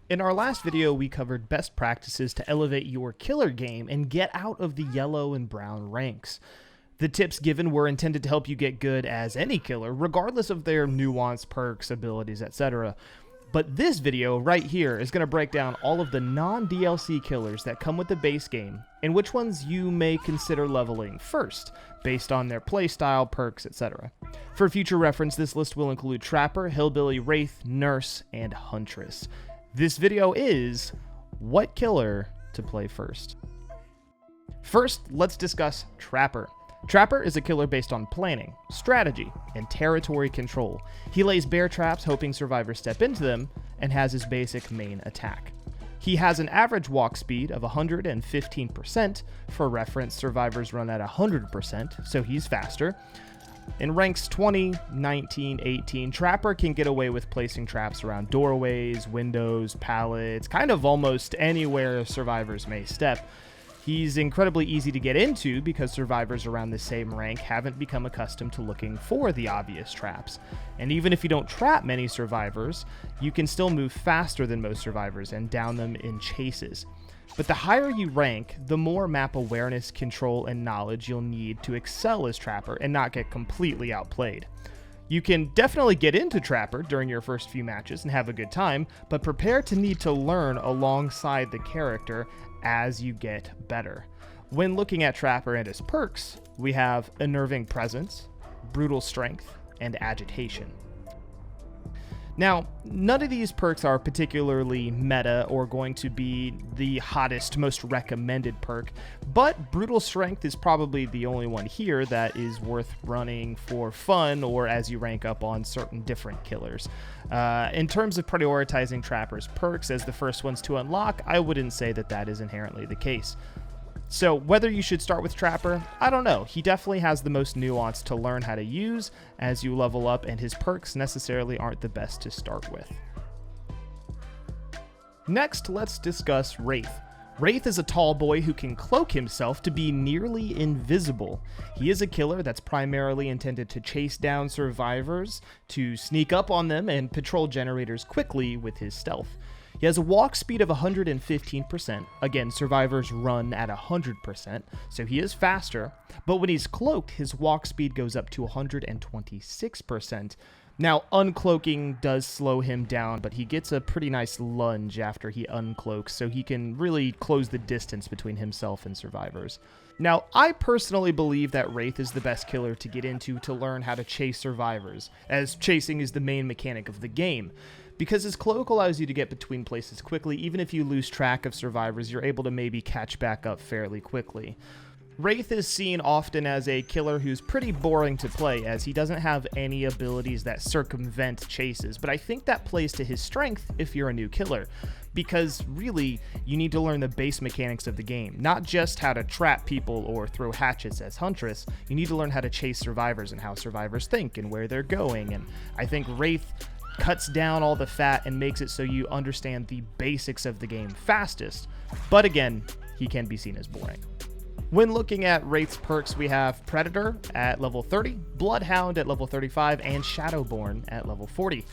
In our last video, we covered best practices to elevate your killer game and get out of the yellow and brown ranks. The tips given were intended to help you get good as any killer, regardless of their nuance, perks, abilities, etc. But this video right here is going to break down all of the non-DLC killers that come with the base game, and which ones you may consider leveling first, based on their playstyle, perks, etc. For future reference, this list will include Trapper, Hillbilly, Wraith, Nurse, and Huntress. This video is what killer to play first. First, let's discuss Trapper. Trapper is a killer based on planning, strategy, and territory control. He lays bear traps hoping survivors step into them, and has his basic main attack. He has an average walk speed of 115%. For reference, survivors run at 100%, so he's faster. In ranks 20, 19, 18, Trapper can get away with placing traps around doorways, windows, pallets, kind of almost anywhere survivors may step. He's incredibly easy to get into because survivors around the same rank haven't become accustomed to looking for the obvious traps. And even if you don't trap many survivors, you can still move faster than most survivors and down them in chases. But the higher you rank, the more map awareness, control, and knowledge you'll need to excel as Trapper and not get completely outplayed. You can definitely get into Trapper during your first few matches and have a good time, but prepare to need to learn alongside the character as you get better. When looking at Trapper and his perks, we have Unnerving Presence, Brutal Strength, and Agitation. Now, none of these perks are particularly meta or going to be the hottest, most recommended perk, but Brutal Strength is probably the only one here that is worth running for fun or as you rank up on certain different killers. In terms of prioritizing Trapper's perks as the first ones to unlock, I wouldn't say that that is inherently the case. So whether you should start with Trapper, I don't know. He definitely has the most nuance to learn how to use as you level up, and his perks necessarily aren't the best to start with. Next, let's discuss Wraith. Wraith is a tall boy who can cloak himself to be nearly invisible. He is a killer that's primarily intended to chase down survivors, to sneak up on them, and patrol generators quickly with his stealth. He has a walk speed of 115%. Again, survivors run at 100%, so he is faster. But when he's cloaked, his walk speed goes up to 126%. Now, uncloaking does slow him down, but he gets a pretty nice lunge after he uncloaks, so he can really close the distance between himself and survivors. Now, I personally believe that Wraith is the best killer to get into to learn how to chase survivors, as chasing is the main mechanic of the game. Because his cloak allows you to get between places quickly, even if you lose track of survivors, you're able to maybe catch back up fairly quickly. Wraith is seen often as a killer who's pretty boring to play, as he doesn't have any abilities that circumvent chases, but I think that plays to his strength if you're a new killer, because really, you need to learn the base mechanics of the game, not just how to trap people or throw hatchets as Huntress. You need to learn how to chase survivors and how survivors think and where they're going, and I think Wraith cuts down all the fat and makes it so you understand the basics of the game fastest, but again, he can be seen as boring. When looking at Wraith's perks, we have Predator at level 30, Bloodhound at level 35, and Shadowborn at level 40.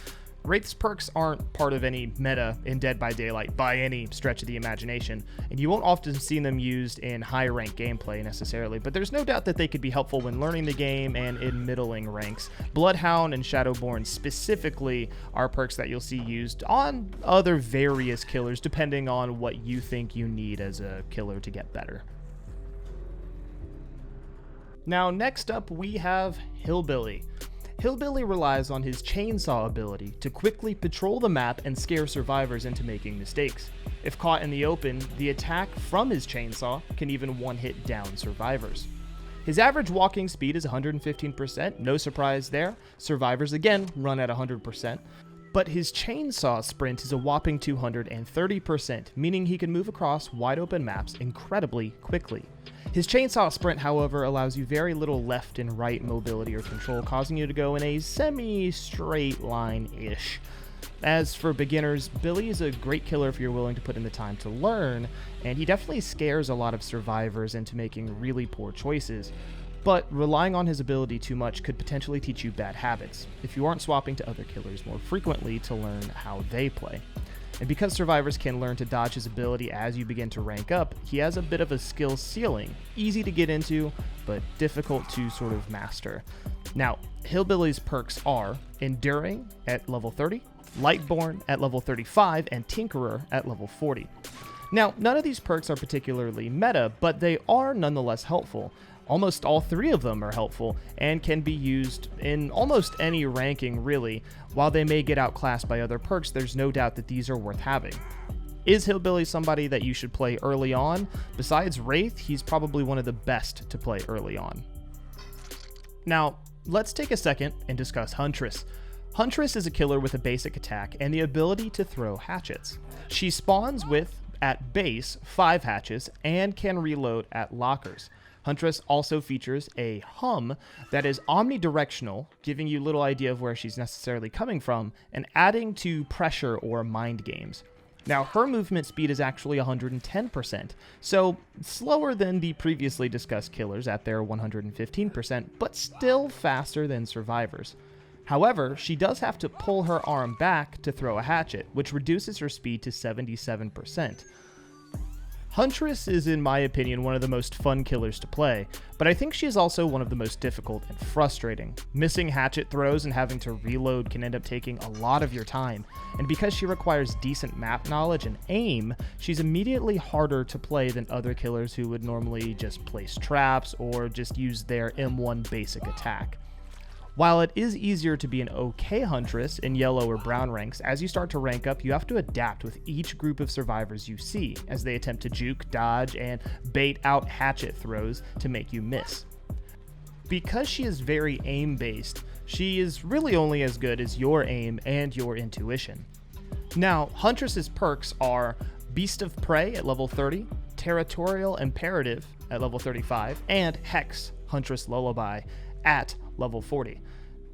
Wraith's perks aren't part of any meta in Dead by Daylight by any stretch of the imagination, and you won't often see them used in high-rank gameplay necessarily, but there's no doubt that they could be helpful when learning the game and in middling ranks. Bloodhound and Shadowborn specifically are perks that you'll see used on other various killers depending on what you think you need as a killer to get better. Now, next up, we have Hillbilly. Hillbilly relies on his chainsaw ability to quickly patrol the map and scare survivors into making mistakes. If caught in the open, the attack from his chainsaw can even one-hit down survivors. His average walking speed is 115%, no surprise there. Survivors again run at 100%. But his chainsaw sprint is a whopping 230%, meaning he can move across wide open maps incredibly quickly. His chainsaw sprint, however, allows you very little left and right mobility or control, causing you to go in a semi-straight line-ish. As for beginners, Billy is a great killer if you're willing to put in the time to learn, and he definitely scares a lot of survivors into making really poor choices. But relying on his ability too much could potentially teach you bad habits, if you aren't swapping to other killers more frequently to learn how they play. and because survivors can learn to dodge his ability as you begin to rank up, he has a bit of a skill ceiling, easy to get into, but difficult to sort of master. Now, Hillbilly's perks are Enduring at level 30, Lightborn at level 35, and Tinkerer at level 40. Now, none of these perks are particularly meta, but they are nonetheless helpful. Almost all three of them are helpful and can be used in almost any ranking, really. While they may get outclassed by other perks, there's no doubt that these are worth having. Is Hillbilly somebody that you should play early on? Besides Wraith, he's probably one of the best to play early on. Now, let's take a second and discuss Huntress. Huntress is a killer with a basic attack and the ability to throw hatchets. She spawns with, at base, 5 hatches and can reload at lockers. Huntress also features a hum that is omnidirectional, giving you little idea of where she's necessarily coming from, and adding to pressure or mind games. Now, her movement speed is actually 110%, so slower than the previously discussed killers at their 115%, but still faster than survivors. However, she does have to pull her arm back to throw a hatchet, which reduces her speed to 77%. Huntress is, in my opinion, one of the most fun killers to play, but I think she is also one of the most difficult and frustrating. Missing hatchet throws and having to reload can end up taking a lot of your time, and because she requires decent map knowledge and aim, she's immediately harder to play than other killers who would normally just place traps or just use their M1 basic attack. While it is easier to be an okay Huntress in yellow or brown ranks, as you start to rank up, you have to adapt with each group of survivors you see as they attempt to juke, dodge, and bait out hatchet throws to make you miss. Because she is very aim-based, she is really only as good as your aim and your intuition. Now, Huntress's perks are Beast of Prey at level 30, Territorial Imperative at level 35, and Hex, Huntress Lullaby, at level 40.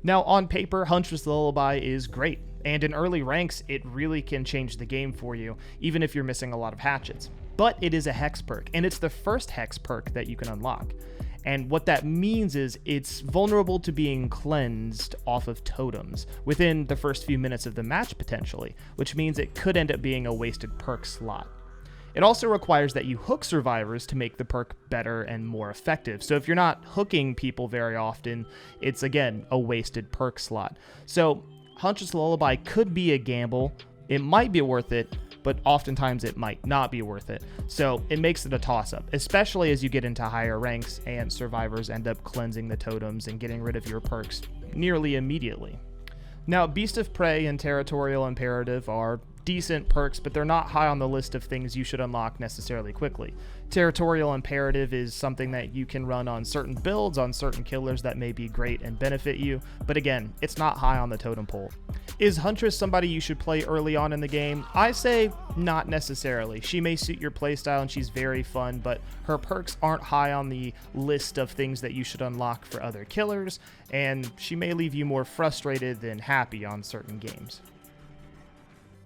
Now, on paper, Huntress Lullaby is great, and in early ranks, it really can change the game for you, even if you're missing a lot of hatchets. But it is a Hex perk, and it's the first Hex perk that you can unlock. And what that means is it's vulnerable to being cleansed off of totems within the first few minutes of the match, potentially, which means it could end up being a wasted perk slot. It also requires that you hook survivors to make the perk better and more effective. So if you're not hooking people very often, it's again a wasted perk slot. So Huntress Lullaby could be a gamble. It might be worth it, but oftentimes it might not be worth it. So it makes it a toss-up, especially as you get into higher ranks and survivors end up cleansing the totems and getting rid of your perks nearly immediately. Now, Beast of Prey and Territorial Imperative are decent perks, but they're not high on the list of things you should unlock necessarily quickly. Territorial Imperative is something that you can run on certain builds, on certain killers that may be great and benefit you, but again, it's not high on the totem pole. Is Huntress somebody you should play early on in the game? I say not necessarily. She may suit your playstyle and she's very fun, but her perks aren't high on the list of things that you should unlock for other killers, and she may leave you more frustrated than happy on certain games.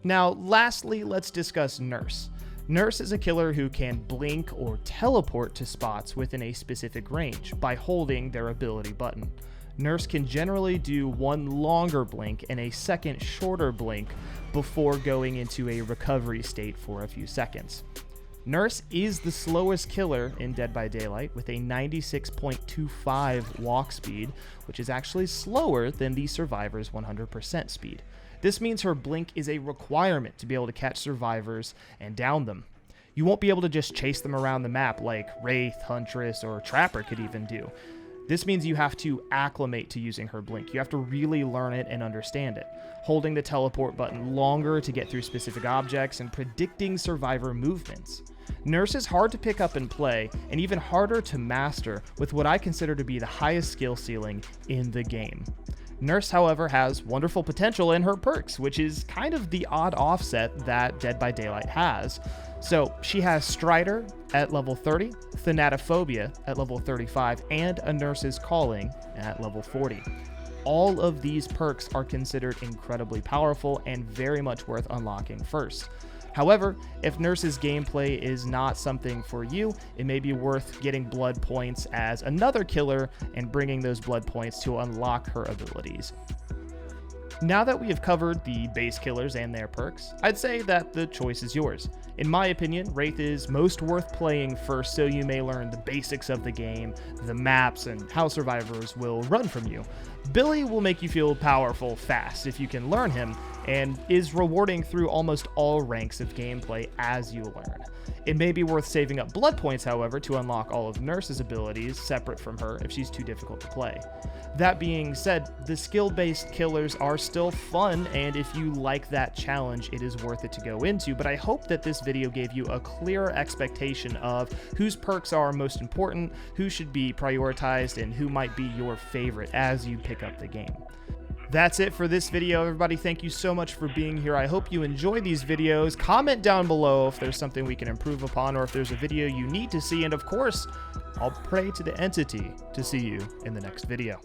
Now, lastly, let's discuss Nurse. Nurse is a killer who can blink or teleport to spots within a specific range by holding their ability button. Nurse can generally do one longer blink and a second shorter blink before going into a recovery state for a few seconds. Nurse is the slowest killer in Dead by Daylight with a 96.25 walk speed, which is actually slower than the survivor's 100% speed. This means her blink is a requirement to be able to catch survivors and down them. You won't be able to just chase them around the map like Wraith, Huntress, or Trapper could even do. This means you have to acclimate to using her blink. You have to really learn it and understand it. Holding the teleport button longer to get through specific objects and predicting survivor movements. Nurse is hard to pick up and play, and even harder to master with what I consider to be the highest skill ceiling in the game. Nurse, however, has wonderful potential in her perks, which is kind of the odd offset that Dead by Daylight has. So she has Strider at level 30, Thanatophobia at level 35, and a Nurse's Calling at level 40. All of these perks are considered incredibly powerful and very much worth unlocking first. However, if Nurse's gameplay is not something for you, it may be worth getting blood points as another killer and bringing those blood points to unlock her abilities. Now that we have covered the base killers and their perks, I'd say that the choice is yours. In my opinion, Wraith is most worth playing first so you may learn the basics of the game, the maps, and how survivors will run from you. Billy will make you feel powerful fast if you can learn him, and is rewarding through almost all ranks of gameplay as you learn. It may be worth saving up blood points, however, to unlock all of Nurse's abilities separate from her if she's too difficult to play. That being said, the skill-based killers are still fun, and if you like that challenge, it is worth it to go into, but I hope that this video gave you a clearer expectation of whose perks are most important, who should be prioritized, and who might be your favorite as you pick up the game. That's it for this video, everybody. Thank you so much for being here. I hope you enjoy these videos. Comment down below if there's something we can improve upon or if there's a video you need to see. And of course, I'll pray to the entity to see you in the next video.